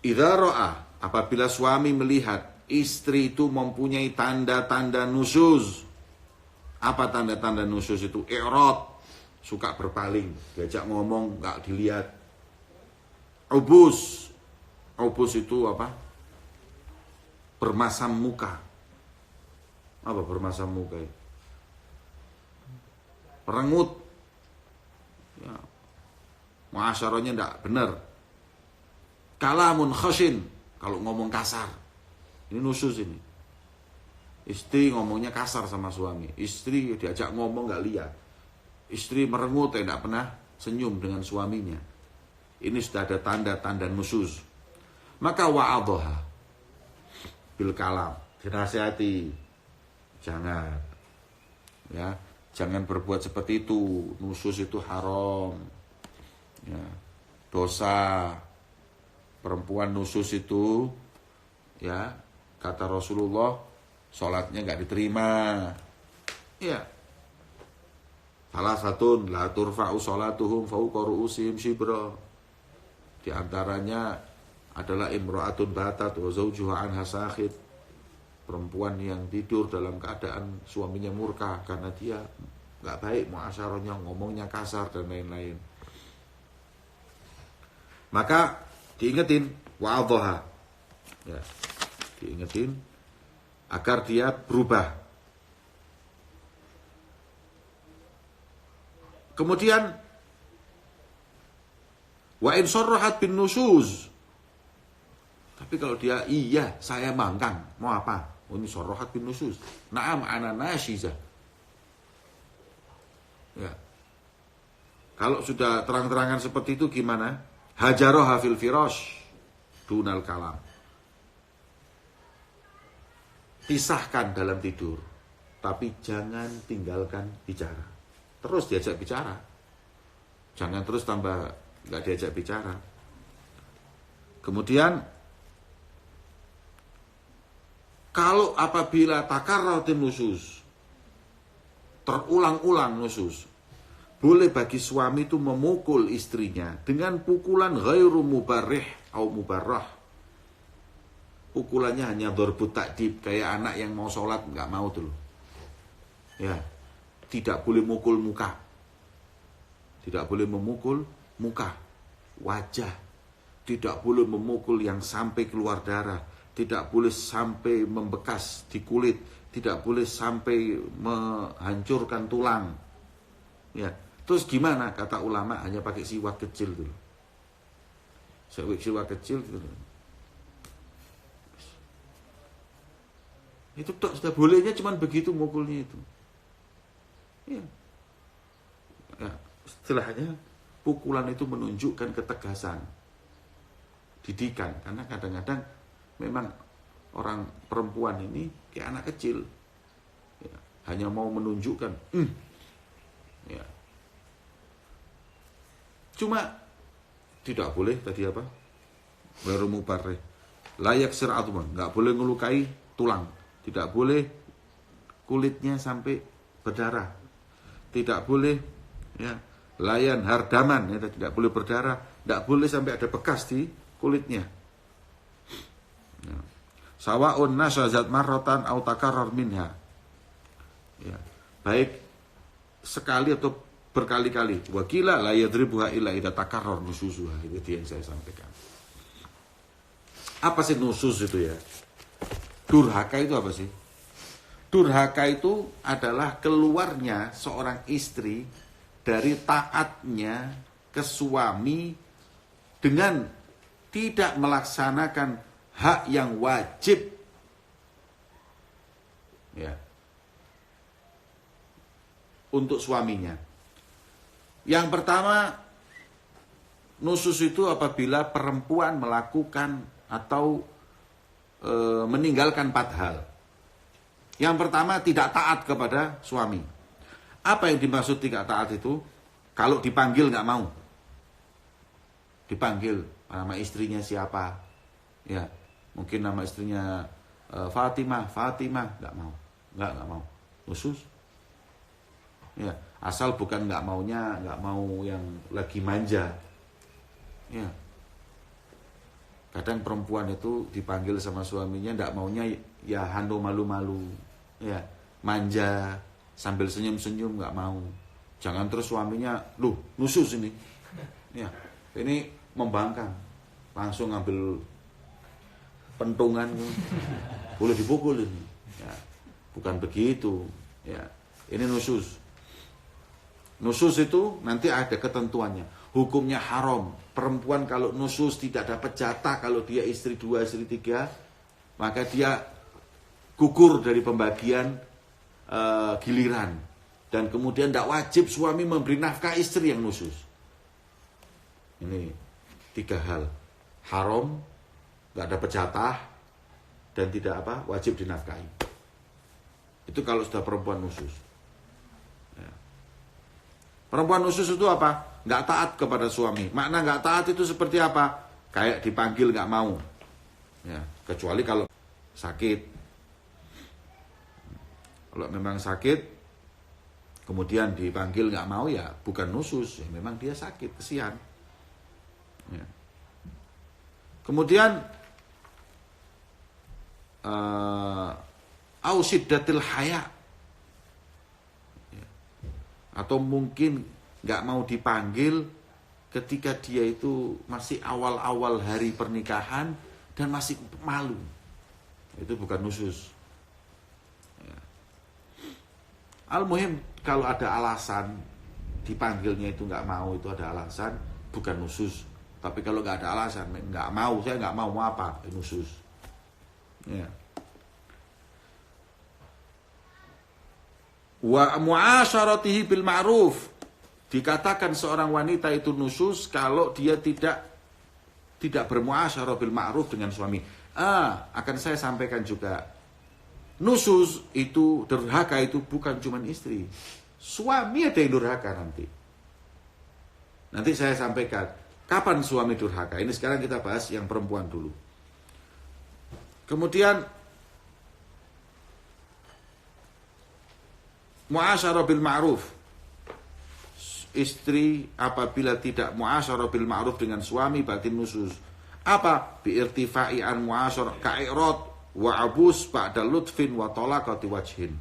Idza ra'a, apabila suami melihat istri itu mempunyai tanda-tanda nusuz. Apa tanda-tanda nusuz itu? I'rad, suka berpaling, diajak ngomong enggak dilihat. Ubus. Ubus itu apa? Bermasam muka. Apa bermasam muka itu? Perengut, ya, muasyarahnya tidak benar. Kalamun khashin, kalau ngomong kasar, ini nusus ini. Istri ngomongnya kasar sama suami, istri diajak ngomong nggak lihat, istri merengut tidak pernah senyum dengan suaminya. Ini sudah ada tanda-tanda nusus. Maka wa'adhaha bil kalam, dinasihati, jangan, ya. Jangan berbuat seperti itu. Nusus itu haram. Ya, dosa. Perempuan nusus itu, ya, kata Rasulullah, sholatnya nggak diterima. Ya. Salah satu la turfa'u sholatuhum fawqa ru'usihim shibra. Di antaranya adalah imra'atun batat wa zawjuha anha sakhit. Perempuan yang tidur dalam keadaan suaminya murka karena dia nggak baik muasyarahnya, ngomongnya kasar dan lain-lain. Maka diingetin wa'adhaha, ya, diingetin agar dia berubah. Kemudian wa in sarrahat bin nusuz, tapi kalau dia iya saya mangkang, mau apa? Ini sarrahat bin nusuz. Na'am ana nasyizah. Ya. Kalau sudah terang-terangan seperti itu gimana? Hajaroha fil firash dunal kalam. Pisahkan dalam tidur, tapi jangan tinggalkan bicara. Terus diajak bicara. Jangan terus tambah nggak diajak bicara. Kemudian kalau apabila takarratin nusus, terulang-ulang nusus, boleh bagi suami itu memukul istrinya dengan pukulan ghairu mubarrih au mubarrah. Pukulannya hanya darbut ta'dib, kayak anak yang mau sholat nggak mau tuh. Ya, tidak boleh mukul muka. Tidak boleh memukul muka, wajah. Tidak boleh memukul yang sampai keluar darah. Tidak boleh sampai membekas di kulit. Tidak boleh sampai menghancurkan tulang. Ya, terus gimana? Kata ulama hanya pakai siwak kecil dulu. Siwak kecil dulu. Itu tok, sudah bolehnya cuman begitu mukulnya itu. Ya. Ya, istilahnya pukulan itu menunjukkan ketegasan, didikan. Karena kadang-kadang memang orang perempuan ini kayak anak kecil, ya, hanya mau menunjukkan. Ya. Cuma tidak boleh tadi apa? Baru mubarrih. Layak sir'atun, nggak boleh ngelukai tulang. Tidak boleh kulitnya sampai berdarah. Tidak boleh ya, layan hardaman, ya, tidak boleh berdarah. Tidak boleh sampai ada bekas di kulitnya. Ya. Sawa'un nasyazat marrotan au takarrar minha. Ya. Baik sekali atau berkali-kali. Wakila la yadribuha illa idza takarrar nususuha. Itu yang saya sampaikan. Apa sih nusus itu ya? Durhaka itu apa sih? Durhaka itu adalah keluarnya seorang istri dari taatnya ke suami dengan tidak melaksanakan hak yang wajib. Ya. Untuk suaminya. Yang pertama, nusus itu apabila perempuan melakukan atau meninggalkan 4 hal. Yang pertama, tidak taat kepada suami. Apa yang dimaksud tidak taat itu? Kalau dipanggil nggak mau. Dipanggil nama istrinya siapa? Ya, mungkin nama istrinya Fatimah, nggak mau, nggak mau. Nusus. Ya, asal bukan nggak mau yang lagi manja. Ya. Kadang perempuan itu dipanggil sama suaminya tidak maunya ya hando malu-malu, ya manja sambil senyum-senyum nggak mau. Jangan terus suaminya, nusus ini, ya ini membangkang, langsung ngambil pentungan, boleh dipukul ini, ya bukan begitu, ya ini nusus. Nusus itu nanti ada ketentuannya, hukumnya haram. Perempuan kalau nusus tidak dapat jatah, kalau dia istri 2, istri 3, maka dia gugur dari pembagian giliran. Dan kemudian tidak wajib suami memberi nafkah istri yang nusus. Ini 3 hal. Haram, nggak dapat jatah, dan tidak wajib dinafkahi. Itu kalau sudah perempuan nusus. Ya. Perempuan nusus itu apa? Nggak taat kepada suami. Makna nggak taat itu seperti apa? Kayak dipanggil nggak mau. Ya, kecuali kalau sakit. Kalau memang sakit, kemudian dipanggil nggak mau, ya bukan nusus. Ya, memang dia sakit, kesian. Ya. Kemudian ausiddatil haya. Ya. Atau mungkin nggak mau dipanggil ketika dia itu masih awal-awal hari pernikahan dan masih malu. Itu bukan nusus. Ya. Al-muhim kalau ada alasan dipanggilnya itu nggak mau, itu ada alasan, bukan nusus. Tapi kalau nggak ada alasan, nggak mau, saya nggak mau apa, nusus. Ya. Wa mu'asyaratihi bil ma'ruf. Dikatakan seorang wanita itu nusus kalau dia tidak bermuasyarah bil ma'ruf dengan suami. Akan saya sampaikan juga. Nusus itu, durhaka itu bukan cuma istri. Suami ada yang durhaka nanti. Nanti saya sampaikan kapan suami durhaka. Ini sekarang kita bahas yang perempuan dulu. Kemudian muasyarah bil ma'ruf. Istri apabila tidak muasyarah bil ma'ruf dengan suami berarti nusus. Apa? Bi'irtifa'i an mu'asyarah ka'irat wa abus ba'da lutfin wa talaqati wajhin.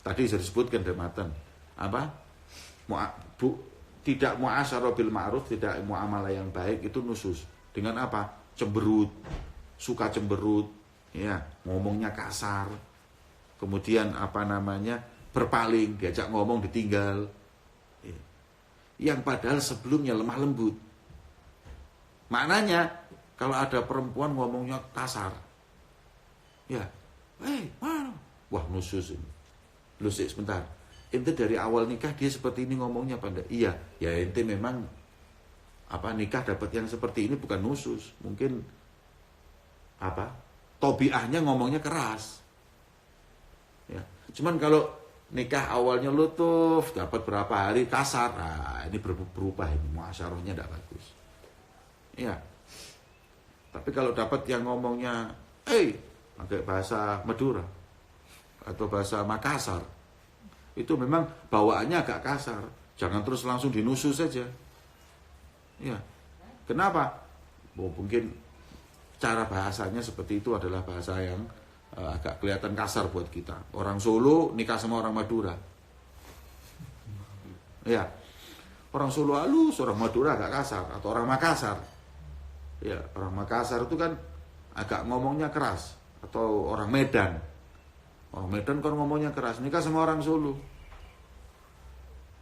Tadi sudah disebutkan dari matan. Apa? Tidak mu'asyarah bil ma'ruf, tidak muamalah yang baik itu nusus. Dengan apa? Cemberut, suka cemberut, ya, ngomongnya kasar. Kemudian apa namanya? Berpaling, diajak ngomong ditinggal. Ya. Yang padahal sebelumnya lemah lembut. Maknanya kalau ada perempuan ngomongnya kasar. Ya. Mana? Wah, nusus ini. Lu sih sebentar. Ente dari awal nikah dia seperti ini ngomongnya pada. Iya, ya ente memang apa nikah dapat yang seperti ini bukan nusus. Mungkin apa? Tobiahnya ngomongnya keras. Ya. Cuman kalau nikah awalnya lutuf, dapat berapa hari kasar. Nah, ini berubah ini, muasyarahnya tidak bagus. Iya. Tapi kalau dapat yang ngomongnya, pakai bahasa Madura atau bahasa Makassar, itu memang bawaannya agak kasar. Jangan terus langsung dinusus saja. Iya. Kenapa? Mungkin cara bahasanya seperti itu adalah bahasa yang agak kelihatan kasar buat kita. Orang Solo nikah sama orang Madura. Ya. Orang Solo halus, orang Madura agak kasar. Atau orang Makassar. Ya, orang Makassar itu kan agak ngomongnya keras. Atau orang Medan. Orang Medan kan ngomongnya keras. Nikah sama orang Solo.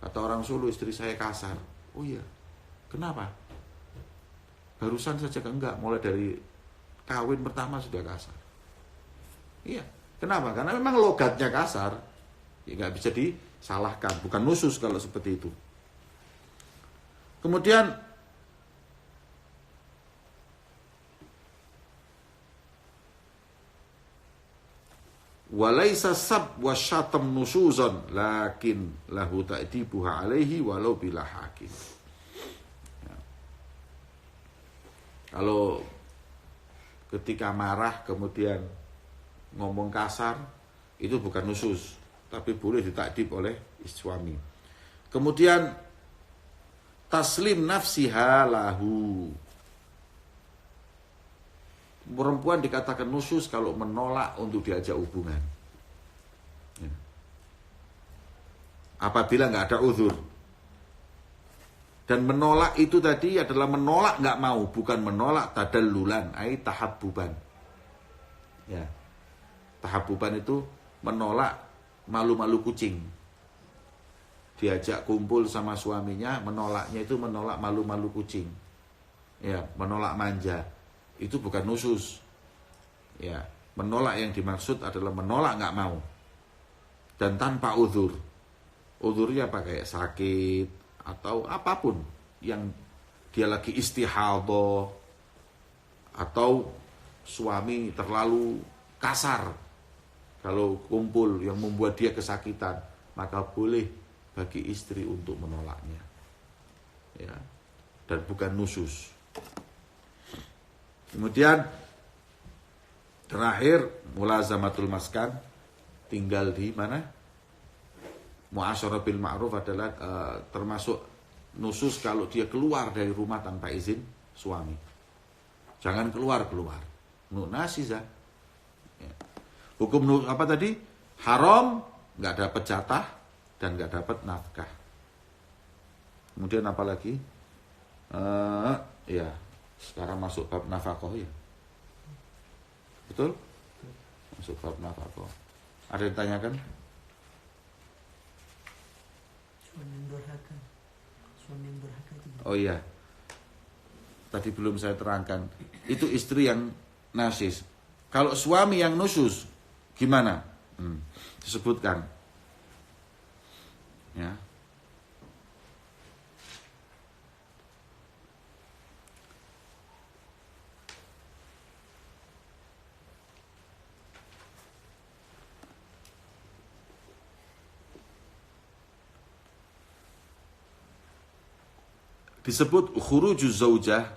Kata orang Solo, istri saya kasar. Oh iya. Kenapa? Barusan saja enggak. Mulai dari kawin pertama sudah kasar. Iya, kenapa? Karena memang logatnya kasar, ya nggak bisa disalahkan, bukan nusus kalau seperti itu. Kemudian walaisa sab wa syatam nusuzan lakin lahu ta'dibuha alaihi walau bila hakim. Ya. Kalau ketika marah kemudian ngomong kasar itu bukan nusus, tapi boleh ditakdib oleh suami. Kemudian taslim nafsiha lahu. Perempuan dikatakan nusus kalau menolak untuk diajak hubungan. Ya. Apabila nggak ada uzur. Dan menolak itu tadi adalah menolak nggak mau, bukan menolak tadallulan, ai tahabbuban. Ya. Tahabuban itu menolak malu-malu kucing. Diajak kumpul sama suaminya, menolaknya itu menolak malu-malu kucing. Ya, menolak manja. Itu bukan nusus. Ya, menolak yang dimaksud adalah menolak nggak mau. Dan tanpa uzur. Uzurnya apa? Kayak sakit atau apapun yang dia lagi istihadhah atau suami terlalu kasar. Kalau kumpul yang membuat dia kesakitan, maka boleh bagi istri untuk menolaknya. Ya. Dan bukan nusus. Kemudian terakhir mulazamatul maskan, tinggal di mana? Mu'asyarah bil ma'ruf adalah termasuk nusus kalau dia keluar dari rumah tanpa izin suami. Jangan keluar. Nunasizah. Ya. Hukum apa tadi? Haram, nggak dapat jatah dan nggak dapat nafkah. Kemudian apa lagi? Ya, sekarang masuk bab nafkah ya. Betul? Masuk bab nafkah. Ada yang tanyakan? Suami yang durhaka itu. Oh iya. Tadi belum saya terangkan. Itu istri yang nasis. Kalau suami yang nusus, gimana? Disebutkan. Ya. Disebut khurujuz zaujah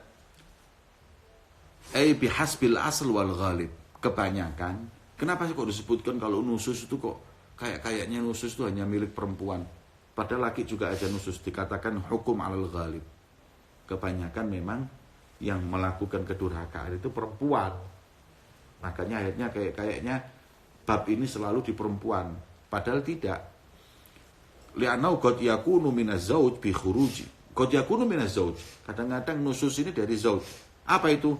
ai bihasbil asl wal ghalib. Kebanyakan, kenapa sih kok disebutkan kalau nusus itu kok kayaknya nusus itu hanya milik perempuan. Padahal laki juga ada nusus, dikatakan hukum alal ghalib. Kebanyakan memang yang melakukan kedurhakaan itu perempuan. Makanya ayatnya kayaknya bab ini selalu di perempuan, padahal tidak. Li'annau qad yakunu minaz zauj bi khuruji. Qad yakunu minaz zauj. Kadang-kadang nusus ini dari zauj. Apa itu?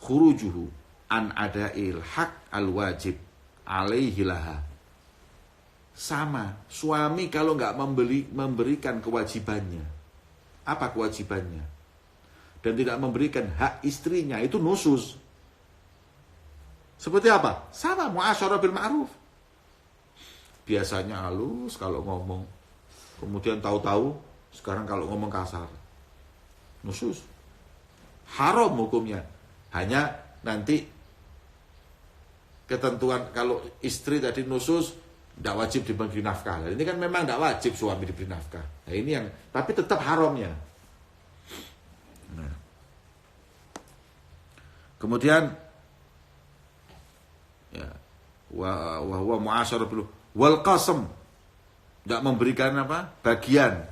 Khurujuhu an ada'il haq al wajib alaihi laha. Sama, suami kalau nggak memberikan kewajibannya. Apa kewajibannya? Dan tidak memberikan hak istrinya, itu nusus. Seperti apa? Sama, mu'asyarah bil ma'ruf. Biasanya halus kalau ngomong. Kemudian tahu-tahu sekarang kalau ngomong kasar. Nusus. Haram hukumnya. Hanya nanti ketentuan kalau istri tadi nusus tidak wajib diberi nafkah. Ini kan memang tidak wajib suami diberi nafkah. Nah, ini yang tapi tetap haramnya. Nah. Kemudian ya wa huwa mu'asyarah bil wal qasam, tidak memberikan apa? Bagian.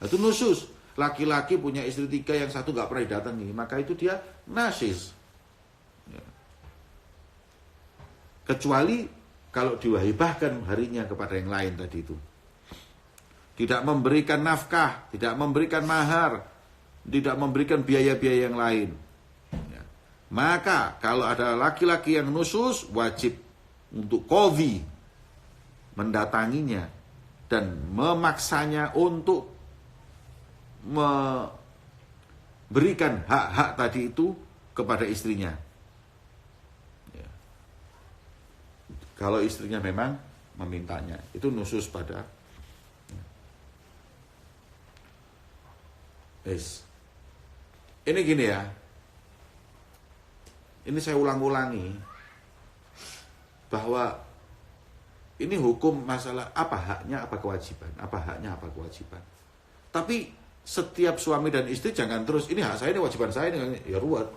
Itu nusus. Laki-laki punya istri 3, yang 1 nggak pernah didatangi, maka itu dia nasis. Ya. Kecuali kalau diwahibahkan harinya kepada yang lain tadi itu. Tidak memberikan nafkah, tidak memberikan mahar, tidak memberikan biaya-biaya yang lain. Ya. Maka kalau ada laki-laki yang nusus, wajib untuk qadhi mendatanginya dan memaksanya untuk memberikan hak-hak tadi itu kepada istrinya. Ya. Kalau istrinya memang memintanya, itu nusus pada. Yes. Ini gini ya. Ini saya ulang-ulangi bahwa ini hukum masalah apa haknya, apa kewajiban, apa haknya, apa kewajiban. Tapi setiap suami dan istri jangan terus ini hak saya, ini kewajiban saya, ini ya ruwet.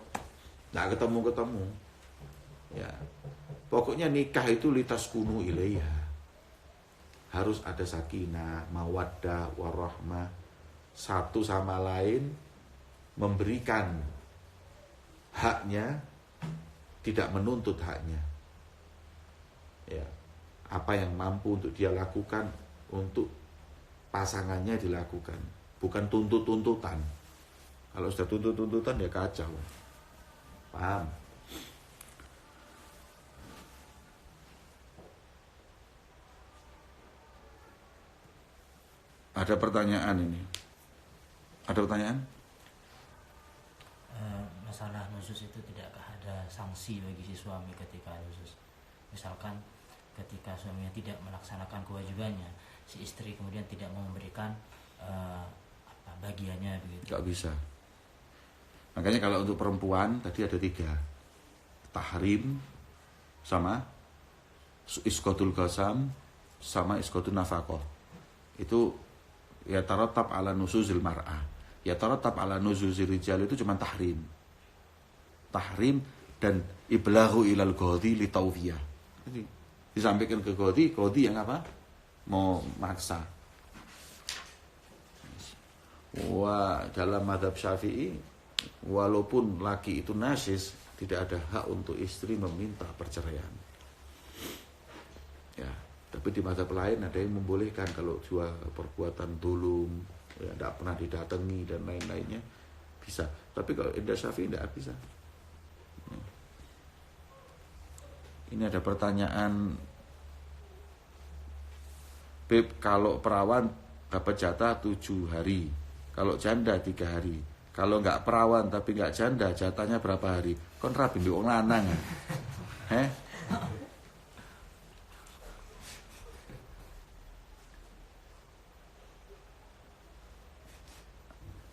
Nggak ketemu. Ya. Pokoknya nikah itu litas kunu ilaiha. Harus ada sakinah, mawaddah, warahmah. Satu sama lain memberikan haknya, tidak menuntut haknya. Ya. Apa yang mampu untuk dia lakukan untuk pasangannya dilakukan, bukan tuntut-tuntutan. Kalau sudah tuntut-tuntutan ya kacau. Paham? Ada pertanyaan ini? Ada pertanyaan? Masalah nusus itu tidakkah ada sanksi bagi si suami ketika nusus? Misalkan ketika suaminya tidak melaksanakan kewajibannya, si istri kemudian tidak mau memberikan bagiannya begitu. Gak bisa. Makanya kalau untuk perempuan tadi ada 3. Tahrim sama iskotul qasam sama iskotul nafaqah. Itu ya tarattab ala nusuzil mar'ah. Ya tarattab ala nusuzil rijal itu cuma tahrim. Tahrim dan iblaghu ilal qadhi li tawfiyah. Jadi disampaikan ke qadhi yang apa? Mau maksa. Wah, dalam mazhab Syafi'i walaupun laki itu nasis, tidak ada hak untuk istri meminta perceraian. Ya, tapi di mazhab lain ada yang membolehkan kalau dua perbuatan zulum, ya, tidak pernah didatangi dan lain-lainnya bisa. Tapi kalau indah Syafi'i tidak bisa. Ini ada pertanyaan, Beb, kalau perawan dapat jatah 7 hari, kalau janda 3 hari. Kalau nggak perawan tapi nggak janda, jatahnya berapa hari? Kon rabi ndek wong lanang.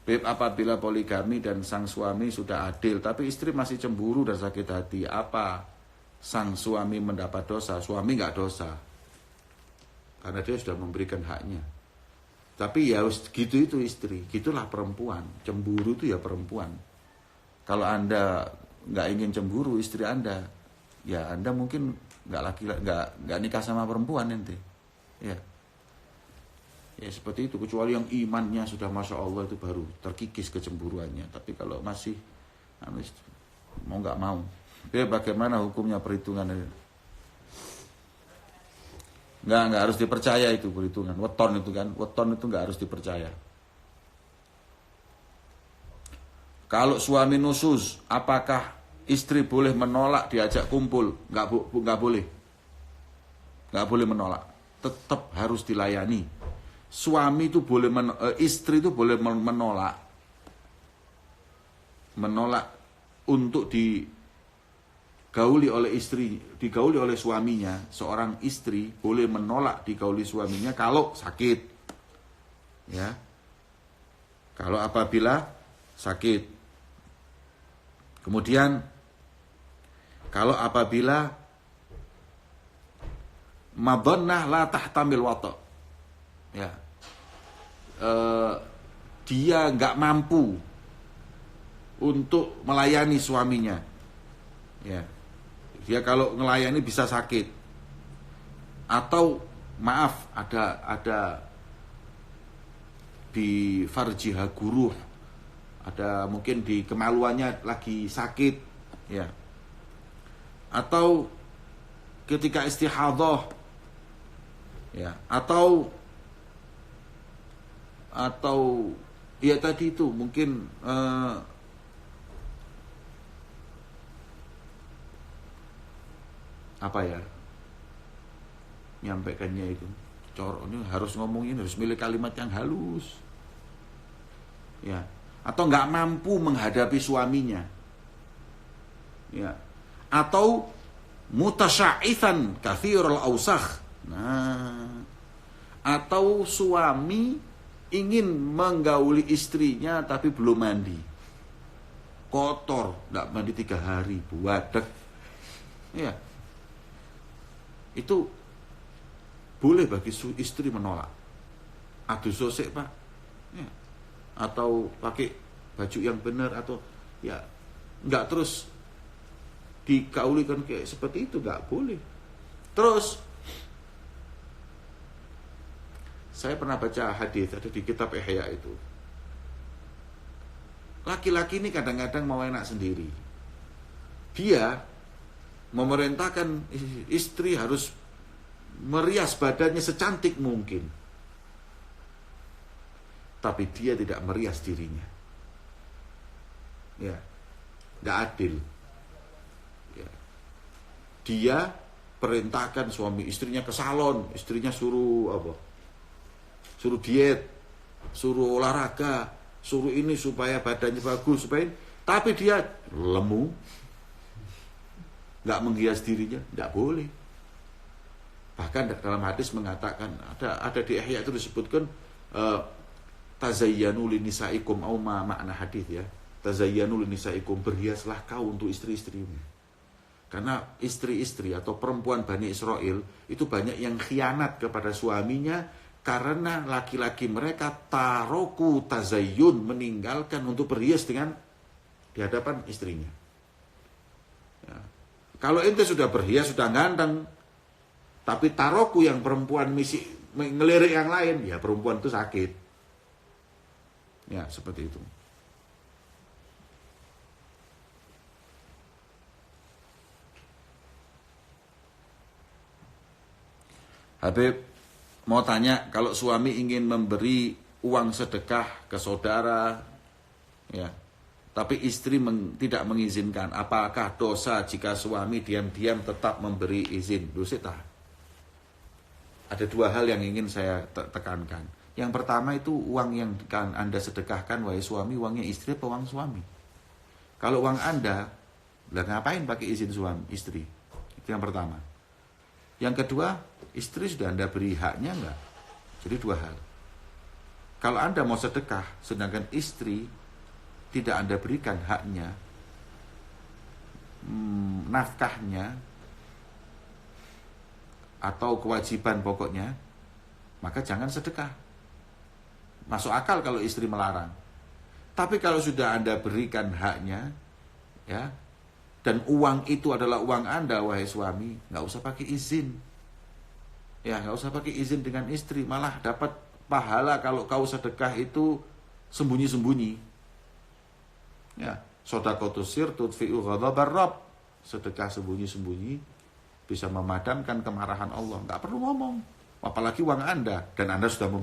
Beb, apabila poligami dan sang suami sudah adil tapi istri masih cemburu dan sakit hati, apa sang suami mendapat dosa? Suami nggak dosa karena dia sudah memberikan haknya. Tapi ya gitu itu istri, gitulah perempuan. Cemburu itu ya perempuan. Kalau Anda nggak ingin cemburu istri Anda, ya Anda mungkin nggak nikah sama perempuan nanti. Ya. Ya seperti itu, kecuali yang imannya sudah Masya Allah itu baru terkikis kecemburuannya. Tapi kalau masih mau nggak mau. Ya bagaimana hukumnya perhitungan ini? Nggak harus dipercaya itu perhitungan. Weton itu kan, weton itu nggak harus dipercaya. Kalau suami nusus, apakah istri boleh menolak diajak kumpul? Nggak boleh. Nggak boleh menolak. Tetap harus dilayani. Suami itu boleh, istri itu boleh menolak untuk digauli oleh istri, digauli oleh suaminya. Seorang istri boleh menolak digauli suaminya kalau sakit, ya. Kalau apabila sakit. Kemudian kalau apabila madhannah la tahtamil wata', ya, dia nggak mampu untuk melayani suaminya, ya, dia kalau melayani bisa sakit, atau maaf ada di farjiha guruh, ada mungkin di kemaluannya lagi sakit, ya, atau ketika istihadhah, ya, atau ya tadi itu mungkin apa ya nyampaikannya itu coroknya harus ngomongin, harus milih kalimat yang halus, ya, atau nggak mampu menghadapi suaminya, ya, atau mutasya'ithan kathirul ausakh, nah, atau suami ingin menggauli istrinya tapi belum mandi, kotor, nggak mandi 3 hari, buadek, ya, itu boleh bagi istri menolak. Aduh sosek pak, ya, atau pakai baju yang benar, atau ya nggak terus dikaulikan kayak seperti itu, nggak boleh. Terus saya pernah baca hadis ada di kitab Ihya itu. Laki-laki ini kadang-kadang mau enak sendiri. Dia memerintahkan istri harus merias badannya secantik mungkin. Tapi dia tidak merias dirinya. Ya, nggak adil. Ya. Dia perintahkan suami istrinya ke salon, istrinya suruh apa? Suruh diet, suruh olahraga, suruh ini supaya badannya bagus, supaya, tapi dia lemu, nggak menghias dirinya, nggak boleh. Bahkan dalam hadis mengatakan, ada di Ihya itu disebutkan tazayyanu linisaikum, au makna hadis ya, tazayyanu linisaikum, berhiaslah kau untuk istri-istrimu. Karena istri-istri atau perempuan Bani Israel itu banyak yang khianat kepada suaminya. Karena laki-laki mereka taroku tazayyun, meninggalkan untuk berhias dengan di hadapan istrinya. Ya. Kalau ente sudah berhias, sudah ganteng, tapi taroku yang perempuan misi ngelirik yang lain, ya perempuan itu sakit. Ya seperti itu. Habib mau tanya, kalau suami ingin memberi uang sedekah ke saudara, ya, tapi istri tidak mengizinkan, apakah dosa jika suami diam-diam tetap memberi izin? Dosa tak? Ada 2 hal yang ingin saya tekankan. Yang pertama itu uang yang Anda sedekahkan, wahai suami, uangnya istri atau uang suami? Kalau uang Anda, lah ngapain pakai izin suami istri? Itu yang pertama. Yang kedua, istri sudah Anda beri haknya enggak? Jadi 2 hal. Kalau Anda mau sedekah, sedangkan istri tidak Anda berikan haknya, nafkahnya, atau kewajiban pokoknya, maka jangan sedekah. Masuk akal kalau istri melarang. Tapi kalau sudah Anda berikan haknya, ya, dan uang itu adalah uang Anda, wahai suami, nggak usah pakai izin. Ya, nggak usah pakai izin dengan istri, malah dapat pahala kalau kau sedekah itu sembunyi-sembunyi. Ya, shadaqatus sir tudfi'u ghadabar rabb. Sedekah sembunyi-sembunyi bisa memadamkan kemarahan Allah. Nggak perlu ngomong. Apalagi uang Anda dan Anda sudah